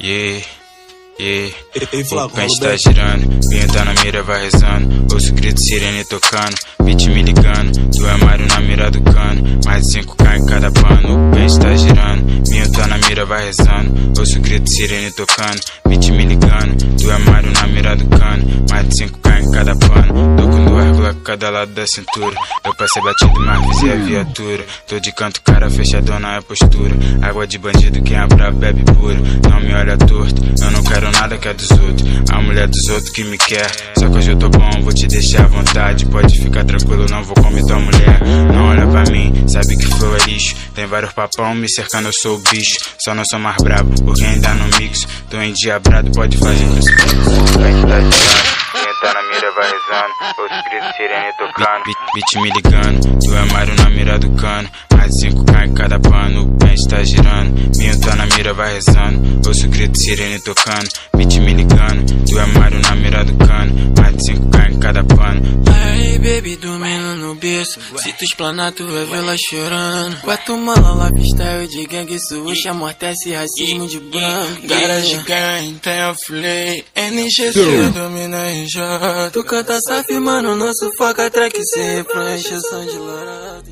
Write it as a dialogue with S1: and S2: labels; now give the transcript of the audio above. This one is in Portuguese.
S1: Yeah, yeah. O pente tá girando, vinho tá na mira, vai rezando. Ouço grito, sirene tocando, beat me ligando. Do armário na mira do cano, mais de 5K em cada pano. O pente tá girando, vinho tá na mira, vai rezando. Ouço grito, sirene tocando, beat me ligando. Do armário na mira do cano, mais de 5K em cada pano. Tô com 2 Glock cada lado da cintura. Eu passei batido, mas visei a viatura. Tô de canto, cara fechadona é postura. Água de bandido, quem é bravo bebe puro. Não me olha torto, eu não quero nada que é dos outros. A mulher dos outros que me quer. Só que hoje eu tô bom, vou te deixar à vontade. Pode ficar tranquilo, não vou comer tua mulher. Não olha pra mim, sabe que flow é lixo. Tem vários papão me cercando, eu sou o bicho. Só não sou mais brabo, porque ainda no mix. Tô endiabrado, pode fazer crucifixo. Vai estar de lado. Quem tá na mira vai rezando, os gritos sirene tocando, beat me ligando, do armário na mira do cano, mais de 5K em cada pano, o pente tá girando, minho tá na mira vai rezando, ouço grito sirene tocando, beat me ligando, do armário na mira do cano, mais de 5K em cada pano.
S2: Hey baby, dormindo no berço, se tu explanar tu vai ver lá chorando. 4 mala, lifestyle de gangue, suja, amortece racismo de branco. Garage gang, tem a flea, NGC, domina RJ. Tu canta saf, mano, nosso foca track, se refrão, encheção de larado.